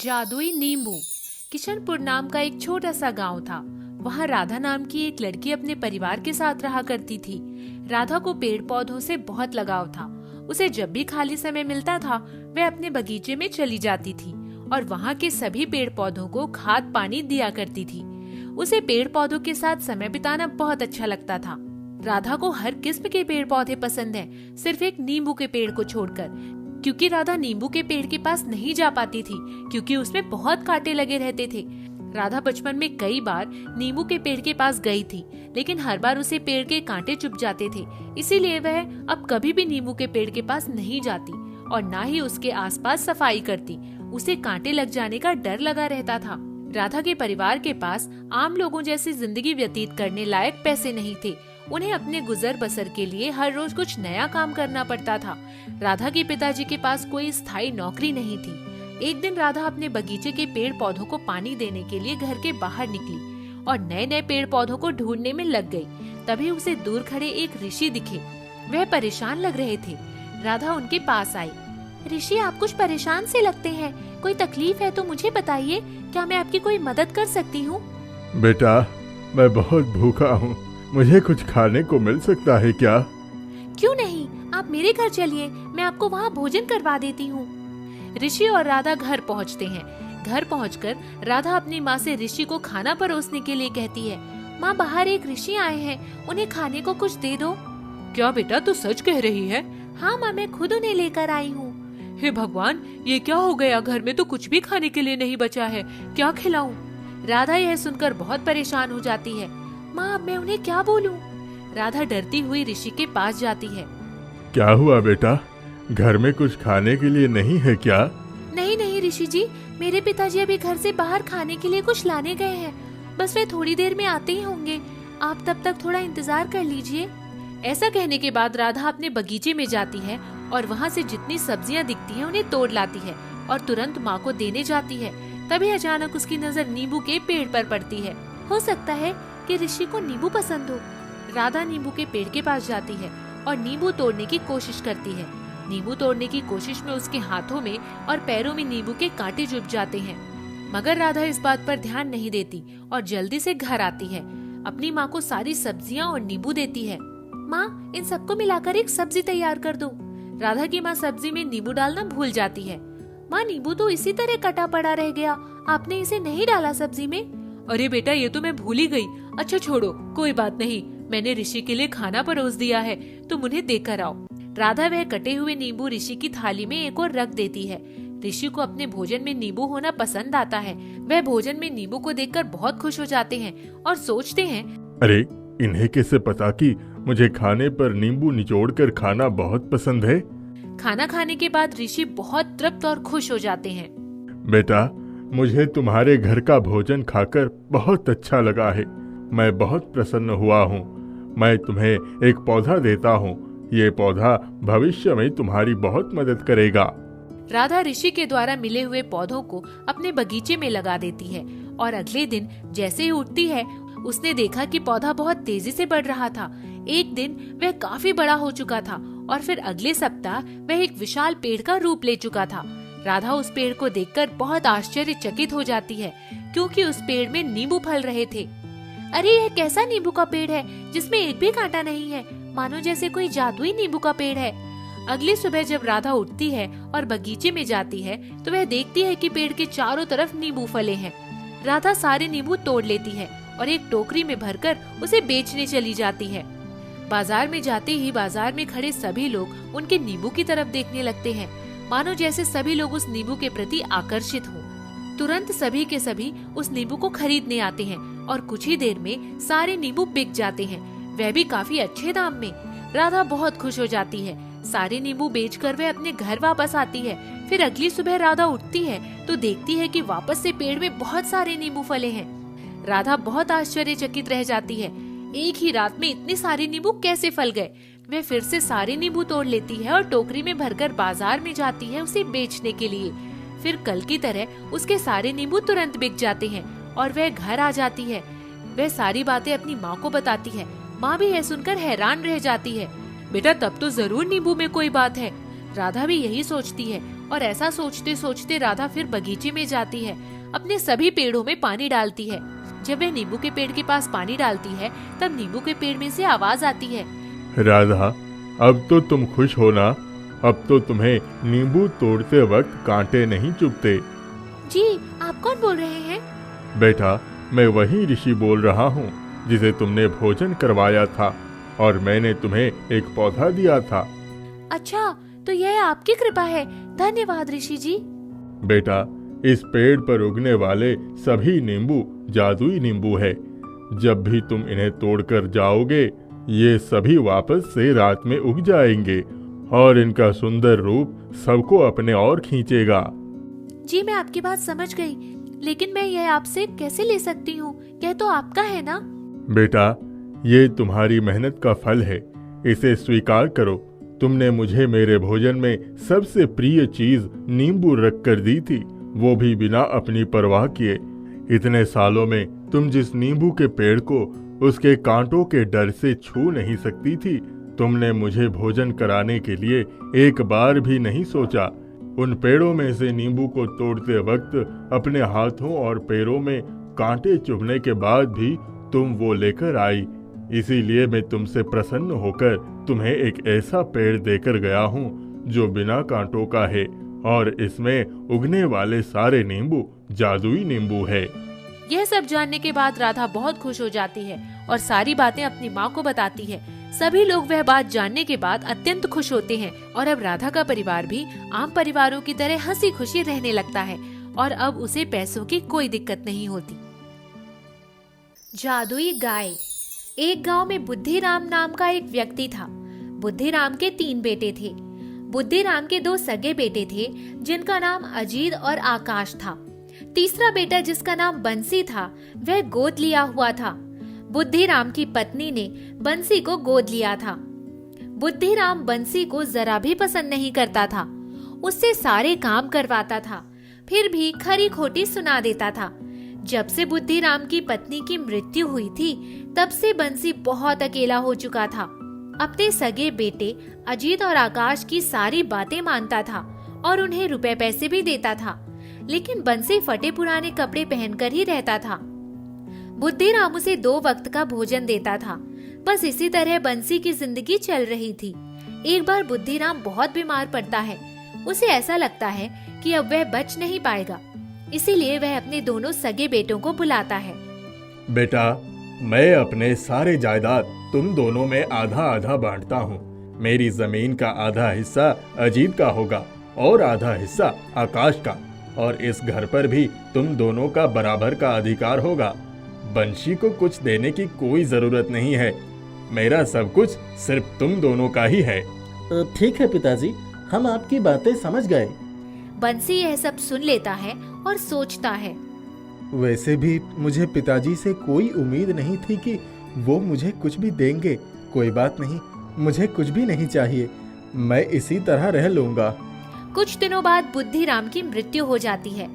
जादुई नींबू। किशनपुर नाम का एक छोटा सा गांव था। वहाँ राधा नाम की एक लड़की अपने परिवार के साथ रहा करती थी। राधा को पेड़ पौधों से बहुत लगाव था। उसे जब भी खाली समय मिलता था वह अपने बगीचे में चली जाती थी और वहाँ के सभी पेड़ पौधों को खाद पानी दिया करती थी। उसे पेड़ पौधों के साथ समय बिताना बहुत अच्छा लगता था। राधा को हर किस्म के पेड़ पौधे पसंद हैं, सिर्फ एक नींबू के पेड़ को छोड़कर, क्योंकि राधा नींबू के पेड़ के पास नहीं जा पाती थी क्योंकि उसमें बहुत कांटे लगे रहते थे। राधा बचपन में कई बार नींबू के पेड़ के पास गई थी, लेकिन हर बार उसे पेड़ के कांटे चुभ जाते थे। इसीलिए वह अब कभी भी नींबू के पेड़ के पास नहीं जाती और न ही उसके आसपास सफाई करती। उसे कांटे लग जाने का डर लगा रहता था। राधा के परिवार के पास आम लोगों जैसी जिंदगी व्यतीत करने लायक पैसे नहीं थे। उन्हें अपने गुजर बसर के लिए हर रोज कुछ नया काम करना पड़ता था। राधा के पिताजी के पास कोई स्थायी नौकरी नहीं थी। एक दिन राधा अपने बगीचे के पेड़ पौधों को पानी देने के लिए घर के बाहर निकली और नए नए पेड़ पौधों को ढूंढने में लग गई। तभी उसे दूर खड़े एक ऋषि दिखे। वह परेशान लग रहे थे। राधा उनके पास आई। ऋषि, आप कुछ परेशान से लगते हैं। कोई तकलीफ है तो मुझे बताइए, क्या मैं आपकी कोई मदद कर सकती हूँ? बेटा, मैं बहुत भूखा हूँ, मुझे कुछ खाने को मिल सकता है क्या? क्यों नहीं, आप मेरे घर चलिए, मैं आपको वहाँ भोजन करवा देती हूँ। ऋषि और राधा घर पहुँचते हैं। घर पहुँचकर राधा अपनी माँ से ऋषि को खाना परोसने के लिए कहती है। माँ, बाहर एक ऋषि आए हैं, उन्हें खाने को कुछ दे दो। क्या बेटा, तू सच कह रही है? हाँ माँ, मैं खुद उन्हें लेकर आई हूँ। हे भगवान, ये क्या हो गया? घर में तो कुछ भी खाने के लिए नहीं बचा है, क्या खिलाऊं? राधा यह सुनकर बहुत परेशान हो जाती है। माँ, अब मैं उन्हें क्या बोलूं? राधा डरती हुई ऋषि के पास जाती है। क्या हुआ बेटा, घर में कुछ खाने के लिए नहीं है क्या? नहीं नहीं ऋषि जी, मेरे पिताजी अभी घर से बाहर खाने के लिए कुछ लाने गए हैं। बस वे थोड़ी देर में आते ही होंगे, आप तब तक थोड़ा इंतजार कर लीजिए। ऐसा कहने के बाद राधा अपने बगीचे में जाती है और वहाँ से जितनी सब्जियाँ दिखती हैं उन्हें तोड़ लाती है और तुरंत माँ को देने जाती है। तभी अचानक उसकी नजर नींबू के पेड़ पर पड़ती है। हो सकता है कि ऋषि को नींबू पसंद हो। राधा नींबू के पेड़ के पास जाती है और नींबू तोड़ने की कोशिश करती है। नींबू तोड़ने की कोशिश में उसके हाथों में और पैरों में नींबू के कांटे चुभ जाते हैं, मगर राधा इस बात पर ध्यान नहीं देती और जल्दी से घर आती है। अपनी माँ को सारी सब्जियाँ और नींबू देती है। माँ, इन सबको मिलाकर एक सब्जी तैयार कर दो। राधा की माँ सब्जी में नींबू डालना भूल जाती है। माँ, नींबू तो इसी तरह कटा पड़ा रह गया, आपने इसे नहीं डाला सब्जी में? अरे बेटा, ये तो मैं भूल ही गई। अच्छा छोड़ो, कोई बात नहीं, मैंने ऋषि के लिए खाना परोस दिया है, तुम उन्हें देकर आओ। राधा वह कटे हुए नींबू ऋषि की थाली में एक और रख देती है। ऋषि को अपने भोजन में नींबू होना पसंद आता है। वह भोजन में नींबू को देखकर बहुत खुश हो जाते हैं और सोचते हैं, अरे, इन्हें कैसे पता कि मुझे खाने पर नींबू निचोड़ कर खाना बहुत पसंद है? खाना खाने के बाद ऋषि बहुत तृप्त और खुश हो जाते हैं। बेटा, मुझे तुम्हारे घर का भोजन खाकर बहुत अच्छा लगा है। मैं बहुत प्रसन्न हुआ हूँ। मैं तुम्हें एक पौधा देता हूँ। ये पौधा भविष्य में तुम्हारी बहुत मदद करेगा। राधा ऋषि के द्वारा मिले हुए पौधों को अपने बगीचे में लगा देती है और अगले दिन जैसे ही उठती है उसने देखा कि पौधा बहुत तेजी से बढ़ रहा था। एक दिन वह काफी बड़ा हो चुका था और फिर अगले सप्ताह वह एक विशाल पेड़ का रूप ले चुका था। राधा उस पेड़ को देखकर बहुत आश्चर्यचकित हो जाती है क्योंकि उस पेड़ में नींबू फल रहे थे। अरे, यह कैसा नींबू का पेड़ है जिसमें एक भी कांटा नहीं है, मानो जैसे कोई जादुई नींबू का पेड़ है। अगली सुबह जब राधा उठती है और बगीचे में जाती है तो वह देखती है कि पेड़ के चारों तरफ नींबू फले हैं। राधा सारे नींबू तोड़ लेती है और एक टोकरी में भरकर उसे बेचने चली जाती है। बाजार में जाते ही बाजार में खड़े सभी लोग उनके नींबू की तरफ देखने लगते हैं, मानो जैसे सभी लोग उस नींबू के प्रति आकर्षित हों। तुरंत सभी के सभी उस नींबू को खरीदने आते हैं और कुछ ही देर में सारे नींबू बिक जाते हैं, वह भी काफी अच्छे दाम में। राधा बहुत खुश हो जाती है। सारे नींबू बेचकर वह अपने घर वापस आती है। फिर अगली सुबह राधा उठती है तो देखती है कि वापस से पेड़ में बहुत सारे नींबू फले हैं। राधा बहुत आश्चर्यचकित रह जाती है। एक ही रात में इतने सारे नींबू कैसे फल गए? वह फिर से सारे नींबू तोड़ लेती है और टोकरी में भरकर बाजार में जाती है उसे बेचने के लिए। फिर कल की तरह उसके सारे नींबू तुरंत बिक जाते हैं और वह घर आ जाती है। वह सारी बातें अपनी माँ को बताती है। माँ भी यह सुनकर हैरान रह जाती है। बेटा, तब तो जरूर नींबू में कोई बात है। राधा भी यही सोचती है और ऐसा सोचते सोचते राधा फिर बगीचे में जाती है, अपने सभी पेड़ों में पानी डालती है। जब वह नींबू के पेड़ के पास पानी डालती है तब नींबू के पेड़ में से आवाज आती है, राधा, अब तो तुम खुश हो ना? अब तो तुम्हें नींबू तोड़ते वक्त कांटे नहीं चुभते। जी, आप कौन बोल रहे हैं? बेटा, मैं वही ऋषि बोल रहा हूँ जिसे तुमने भोजन करवाया था और मैंने तुम्हें एक पौधा दिया था। अच्छा, तो यह आपकी कृपा है। धन्यवाद ऋषि जी। बेटा, इस पेड़ पर उगने वाले सभी नींबू जादुई नींबू है। जब भी तुम इन्हें तोड़कर जाओगे, ये सभी वापस से रात में उग जाएंगे और इनका सुंदर रूप सबको अपने ओर खींचेगा। जी, मैं आपकी बात समझ गई, लेकिन मैं यह आपसे कैसे ले सकती हूँ? यह तो आपका है ना? बेटा, ये तुम्हारी मेहनत का फल है, इसे स्वीकार करो। तुमने मुझे मेरे भोजन में सबसे प्रिय चीज नींबू रख कर दी थी, वो भी बिना अपनी परवाह किए। इतने सालों में तुम जिस नींबू के पेड़ को उसके कांटों के डर से छू नहीं सकती थी, तुमने मुझे भोजन कराने के लिए एक बार भी नहीं सोचा। उन पेड़ों में से नींबू को तोड़ते वक्त अपने हाथों और पैरों में कांटे चुभने के बाद भी तुम वो लेकर आई। इसीलिए मैं तुमसे प्रसन्न होकर तुम्हें एक ऐसा पेड़ देकर गया हूँ जो बिना कांटों का है और इसमें उगने वाले सारे नींबू जादुई नींबू है। यह सब जानने के बाद राधा बहुत खुश हो जाती है और सारी बातें अपनी माँ को बताती है। सभी लोग वह बात जानने के बाद अत्यंत खुश होते हैं और अब राधा का परिवार भी आम परिवारों की तरह हंसी खुशी रहने लगता है और अब उसे पैसों की कोई दिक्कत नहीं होती। जादुई गाय। एक गांव में बुद्धिराम नाम का एक व्यक्ति था। बुद्धिराम के 3 बेटे थे। बुद्धिराम के 2 सगे बेटे थे जिनका नाम अजीत और आकाश था। तीसरा बेटा जिसका नाम बंसी था वह गोद लिया हुआ था। बुद्धिराम की पत्नी ने बंसी को गोद लिया था। बुद्धिराम बंसी को जरा भी पसंद नहीं करता था। उससे सारे काम करवाता था, फिर भी खरी खोटी सुना देता था। जब से बुद्धिराम की पत्नी की मृत्यु हुई थी तब से बंसी बहुत अकेला हो चुका था। अपने सगे बेटे अजीत और आकाश की सारी बातें मानता था और उन्हें रुपए पैसे भी देता था, लेकिन बंसी फटे पुराने कपड़े पहनकर ही रहता था। बुद्धिराम उसे 2 वक्त का भोजन देता था। बस इसी तरह बंसी की जिंदगी चल रही थी। एक बार बुद्धिराम बहुत बीमार पड़ता है। उसे ऐसा लगता है कि अब वह बच नहीं पाएगा, इसीलिए वह अपने दोनों सगे बेटों को बुलाता है। बेटा, मैं अपने सारे जायदाद तुम दोनों में आधा आधा बांटता हूँ। मेरी जमीन का आधा हिस्सा अजीत का होगा और आधा हिस्सा आकाश का, और इस घर पर भी तुम दोनों का बराबर का अधिकार होगा। बंशी को कुछ देने की कोई जरूरत नहीं है। मेरा सब कुछ सिर्फ तुम दोनों का ही है। ठीक है पिताजी, हम आपकी बातें समझ गए। बंसी यह सब सुन लेता है और सोचता है, वैसे भी मुझे पिताजी से कोई उम्मीद नहीं थी कि वो मुझे कुछ भी देंगे। कोई बात नहीं, मुझे कुछ भी नहीं चाहिए, मैं इसी तरह रह लूंगा। कुछ दिनों बाद बुद्धिराम की मृत्यु हो जाती है।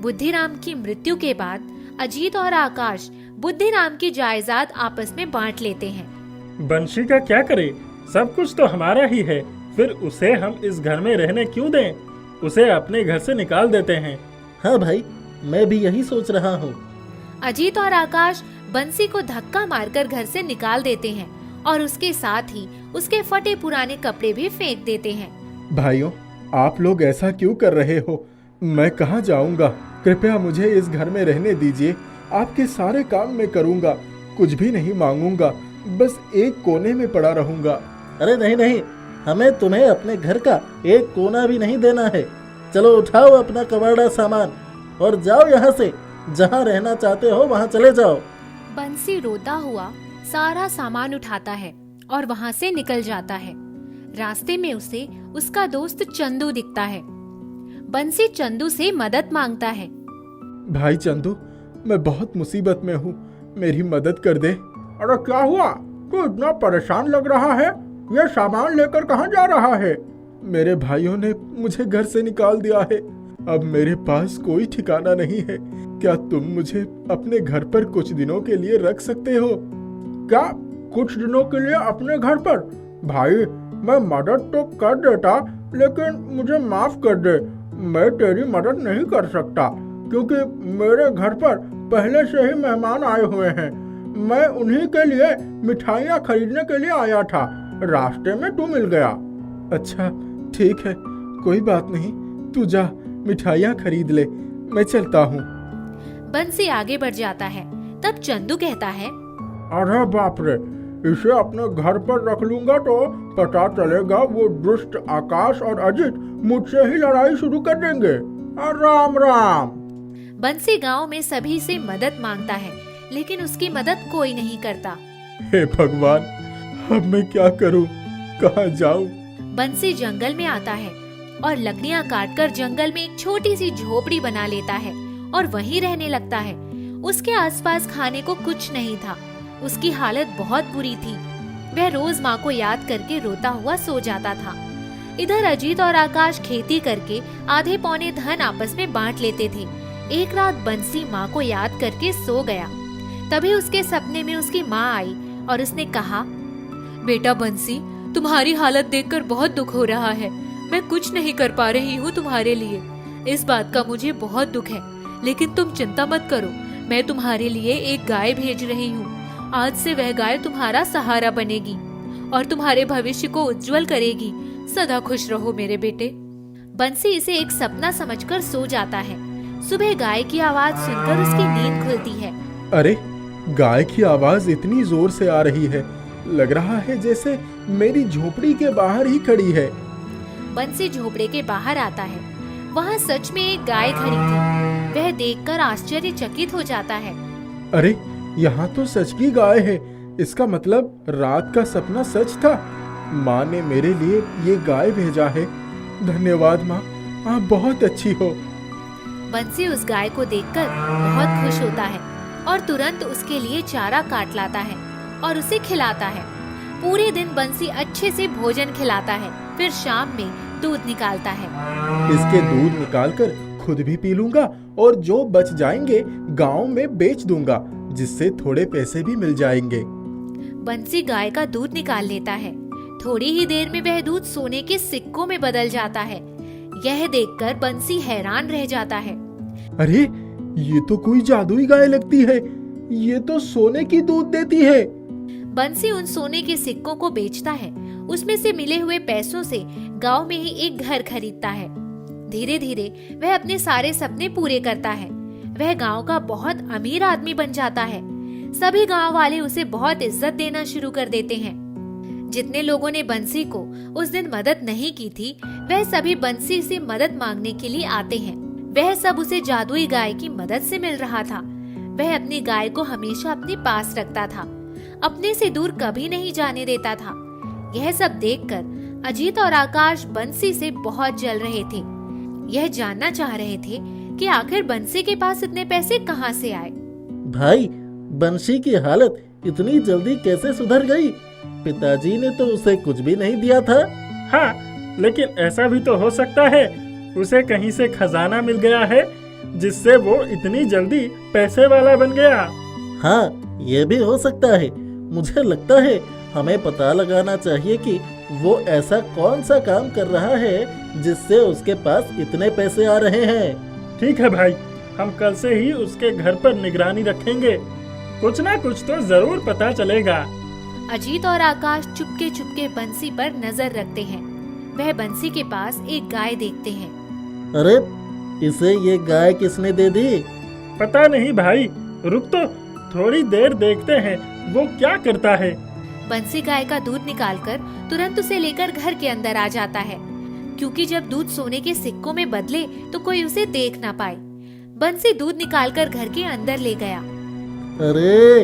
बुद्धिराम की मृत्यु के बाद अजीत और आकाश बुद्धिराम की जायदाद आपस में बांट लेते हैं। बंशी का क्या करे? सब कुछ तो हमारा ही है, फिर उसे हम इस घर में रहने क्यों दें? उसे अपने घर से निकाल देते हैं। हाँ भाई, मैं भी यही सोच रहा हूँ। अजीत और आकाश बंसी को धक्का मारकर घर से निकाल देते हैं और उसके साथ ही उसके फटे पुराने कपड़े भी फेंक देते हैं। भाइयों, आप लोग ऐसा क्यों कर रहे हो? मैं कहाँ जाऊंगा? कृपया मुझे इस घर में रहने दीजिए। आपके सारे काम मैं करूंगा, कुछ भी नहीं मांगूंगा, बस एक कोने में पड़ा रहूंगा। अरे नहीं नहीं, हमें तुम्हें अपने घर का एक कोना भी नहीं देना है। चलो उठाओ अपना कबाड़ा सामान और जाओ यहाँ से। जहाँ रहना चाहते हो वहाँ चले जाओ। बंसी रोता हुआ सारा सामान उठाता है और वहाँ से निकल जाता है। रास्ते में उसे उसका दोस्त चंदू दिखता है। बंसी चंदू से मदद मांगता है। भाई चंदू, मैं बहुत मुसीबत में हूँ, मेरी मदद कर दे। अरे क्या हुआ? तू इतना परेशान लग रहा है, ये सामान लेकर कहाँ जा रहा है? मेरे भाइयों ने मुझे घर से निकाल दिया है, अब मेरे पास कोई ठिकाना नहीं है। क्या तुम मुझे अपने घर पर कुछ दिनों के लिए रख सकते हो? क्या कुछ दिनों के लिए अपने घर पर? भाई, मैं मदद तो कर देता, लेकिन मुझे माफ कर दे। मैं तेरी मदद नहीं कर सकता क्योंकि मेरे घर पर पहले से ही मेहमान आए हुए हैं। मैं उन्हीं के लिए मिठाइयाँ खरीदने के लिए आया था, रास्ते में तू मिल गया। अच्छा ठीक है, कोई बात नहीं, तू जा मिठाइयाँ खरीद ले, मैं चलता हूँ। बंसी आगे बढ़ जाता है। तब चंदू कहता है, अरे बाप रे, इसे अपने घर पर रख लूंगा तो पता चलेगा वो दुष्ट आकाश और अजित मुझसे ही लड़ाई शुरू कर देंगे। राम राम। बंसी गांव में सभी से मदद मांगता है, लेकिन उसकी मदद कोई नहीं करता। हे भगवान, अब मैं क्या करूँ, कहाँ जाऊँ? बंसी जंगल में आता है और लकड़ियां काटकर जंगल में एक छोटी सी झोपड़ी बना लेता है और वहीं रहने लगता है। उसके आसपास खाने को कुछ नहीं था। उसकी हालत बहुत बुरी थी। वह रोज माँ को याद करके रोता हुआ सो जाता था। इधर अजीत और आकाश खेती करके आधे पौने धन आपस में बांट लेते थे। एक रात बंसी माँ को याद करके सो गया। तभी उसके सपने में उसकी माँ आई और उसने कहा, बेटा बंसी, तुम्हारी हालत देखकर बहुत दुख हो रहा है। मैं कुछ नहीं कर पा रही हूँ तुम्हारे लिए। इस बात का मुझे बहुत दुख है, लेकिन तुम चिंता मत करो। मैं तुम्हारे लिए एक गाय भेज रही हूँ। आज से वह गाय तुम्हारा सहारा बनेगी और तुम्हारे भविष्य को उज्जवल करेगी। सदा खुश रहो मेरे बेटे। बंसी इसे एक सपना समझकर सो जाता है। सुबह गाय की आवाज सुनकर उसकी नींद खुलती है। अरे, गाय की आवाज इतनी जोर से आ रही है, लग रहा है जैसे मेरी झोपड़ी के बाहर ही खड़ी है। बंसी झोपड़े के बाहर आता है। वहाँ सच में एक गाय खड़ी थी। वह देखकर आश्चर्यचकित हो जाता है। अरे, यहाँ तो सच की गाय है। इसका मतलब रात का सपना सच था। माँ ने मेरे लिए ये गाय भेजा है। धन्यवाद माँ, आप बहुत अच्छी हो। बंसी उस गाय को देखकर बहुत खुश होता है और तुरंत उसके लिए चारा काट लाता है और उसे खिलाता है। पूरे दिन बंसी अच्छे से भोजन खिलाता है। फिर शाम में दूध निकालता है। इसके दूध निकालकर खुद भी पी लूंगा और जो बच जाएंगे गांव में बेच दूंगा, जिससे थोड़े पैसे भी मिल जाएंगे। बंसी गाय का दूध निकाल लेता है। थोड़ी ही देर में वह दूध सोने के सिक्कों में बदल जाता है। यह देखकर बंसी हैरान रह जाता है। अरे, ये तो कोई जादुई गाय लगती है। ये तो सोने की दूध देती है। बंसी उन सोने के सिक्कों को बेचता है। उसमें से मिले हुए पैसों से गांव में ही एक घर खरीदता है। धीरे धीरे वह अपने सारे सपने पूरे करता है। वह गांव का बहुत अमीर आदमी बन जाता है। सभी गांव वाले उसे बहुत इज्जत देना शुरू कर देते हैं। जितने लोगों ने बंसी को उस दिन मदद नहीं की थी, वह सभी बंसी से मदद मांगने के लिए आते हैं। वह सब उसे जादुई गाय की मदद से मिल रहा था। वह अपनी गाय को हमेशा अपने पास रखता था, अपने से दूर कभी नहीं जाने देता था। यह सब देखकर अजीत और आकाश बंसी से बहुत जल रहे थे। यह जानना चाह रहे थे कि आखिर बंसी के पास इतने पैसे कहां से आए। भाई, बंसी की हालत इतनी जल्दी कैसे सुधर गई? पिताजी ने तो उसे कुछ भी नहीं दिया था। हाँ, लेकिन ऐसा भी तो हो सकता है उसे कहीं से खजाना मिल गया है, जिससे वो इतनी जल्दी पैसे वाला बन गया। हाँ, ये भी हो सकता है। मुझे लगता है हमें पता लगाना चाहिए कि वो ऐसा कौन सा काम कर रहा है जिससे उसके पास इतने पैसे आ रहे हैं। ठीक है भाई, हम कल से ही उसके घर पर निगरानी रखेंगे। कुछ ना कुछ तो जरूर पता चलेगा। अजीत और आकाश चुपके चुपके बंसी पर नजर रखते हैं। वह बंसी के पास एक गाय देखते हैं। अरे, इसे ये गाय किसने दे दी? पता नहीं भाई, रुक तो थोड़ी देर देखते हैं वो क्या करता है। बंसी गाय का दूध निकालकर तुरंत उसे लेकर घर के अंदर आ जाता है, क्योंकि जब दूध सोने के सिक्कों में बदले तो कोई उसे देख ना पाए। बंसी दूध निकालकर घर के अंदर ले गया। अरे,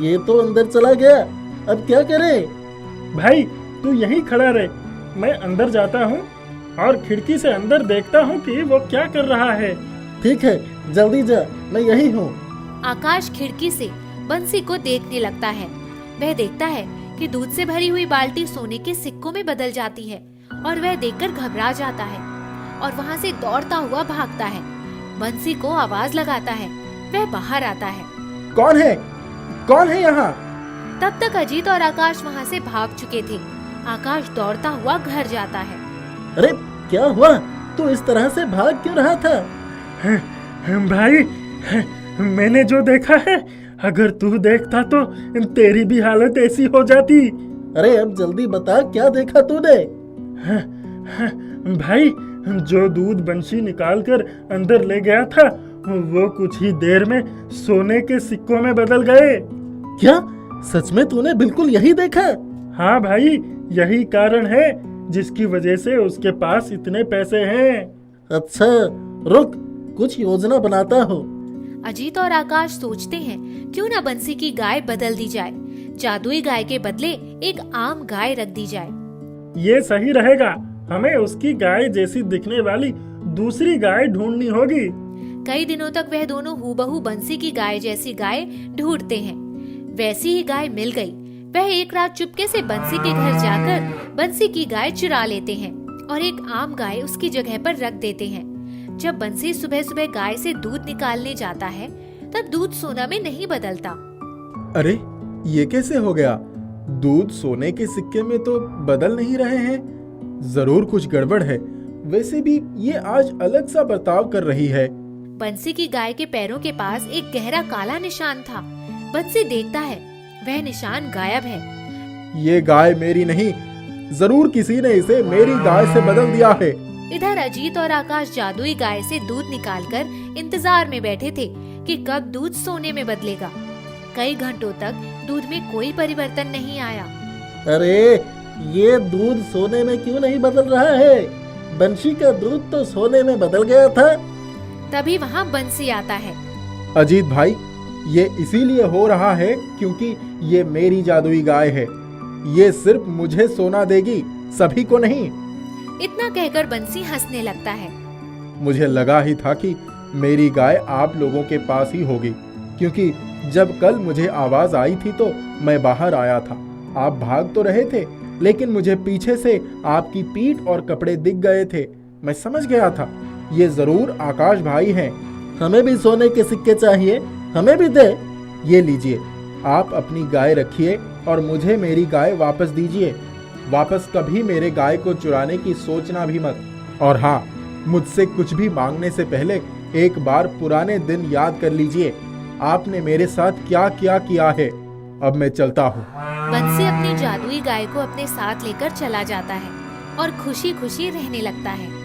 ये तो अंदर चला गया। अब क्या करें? भाई, तू यहीं खड़ा रहे, मैं अंदर जाता हूँ और खिड़की से अंदर देखता हूँ कि वो क्या कर रहा है। ठीक है, जल्दी जा, मैं यही हूँ। आकाश खिड़की से बंसी को देखने लगता है। वह देखता है कि दूध से भरी हुई बाल्टी सोने के सिक्कों में बदल जाती है और वह देखकर घबरा जाता है और वहाँ से दौड़ता हुआ भागता है। बंसी को आवाज लगाता है। वह बाहर आता है। कौन है? कौन है यहाँ? तब तक अजीत और आकाश वहाँ से भाग चुके थे। आकाश दौड़ता हुआ घर जाता है। अरे, क्या हुआ? तू इस तरह से भाग क्यों रहा था? भाई, मैंने जो देखा है, अगर तू देखता तो तेरी भी हालत ऐसी हो जाती। अरे अब जल्दी बता, क्या देखा तूने? भाई, जो दूध बंशी निकाल कर अंदर ले गया था, वो कुछ ही देर में सोने के सिक्कों में बदल गए। क्या सच में तूने बिल्कुल यही देखा? हाँ भाई, यही कारण है जिसकी वजह से उसके पास इतने पैसे हैं। अच्छा, रुक, कुछ योजना बनाता हूँ। अजीत और आकाश सोचते हैं क्यों ना बंसी की गाय बदल दी जाए, जादुई गाय के बदले एक आम गाय रख दी जाए। ये सही रहेगा। हमें उसकी गाय जैसी दिखने वाली दूसरी गाय ढूंढनी होगी। कई दिनों तक वह दोनों हूबहू बंसी की गाय जैसी गाय ढूंढते हैं। वैसी ही गाय मिल गई। वह एक रात चुपके से बंसी के घर जाकर बंसी की गाय चुरा लेते हैं और एक आम गाय उसकी जगह पर रख देते हैं। जब बंसी सुबह सुबह गाय से दूध निकालने जाता है, तब दूध सोना में नहीं बदलता। अरे ये कैसे हो गया? दूध सोने के सिक्के में तो बदल नहीं रहे हैं। जरूर कुछ गड़बड़ है। वैसे भी ये आज अलग सा बर्ताव कर रही है। बंसी की गाय के पैरों के पास एक गहरा काला निशान था। बंसी देखता है, वह निशान गायब है। ये गाय मेरी नहीं, जरूर किसी ने इसे मेरी गाय से बदल दिया है। इधर अजीत और आकाश जादुई गाय से दूध निकालकर इंतजार में बैठे थे कि कब दूध सोने में बदलेगा। कई घंटों तक दूध में कोई परिवर्तन नहीं आया। अरे ये दूध सोने में क्यों नहीं बदल रहा है? बंशी का दूध तो सोने में बदल गया था। तभी वहाँ बंसी आता है। अजीत भाई, ये इसीलिए हो रहा है क्योंकि ये मेरी जादुई गाय है। ये सिर्फ मुझे सोना देगी, सभी को नहीं। इतना कहकर बंसी हंसने लगता है। मुझे लगा ही था कि मेरी गाय आप लोगों के पास ही होगी, क्योंकि जब कल मुझे आवाज आई थी तो मैं बाहर आया था। आप भाग तो रहे थे, लेकिन मुझे पीछे से आपकी पीठ और कपड़े दिख गए थे। मैं समझ गया था ये जरूर आकाश भाई हैं। हमें भी सोने के सिक्के चाहिए, हमें भी दे। ये लीजिए, आप अपनी गाय रखिए और मुझे मेरी गाय वापस दीजिए। वापस कभी मेरे गाय को चुराने की सोचना भी मत। और हाँ, मुझसे कुछ भी मांगने से पहले एक बार पुराने दिन याद कर लीजिए, आपने मेरे साथ क्या क्या किया है। अब मैं चलता हूँ। बंसी अपनी जादुई गाय को अपने साथ लेकर चला जाता है और खुशी खुशी रहने लगता है।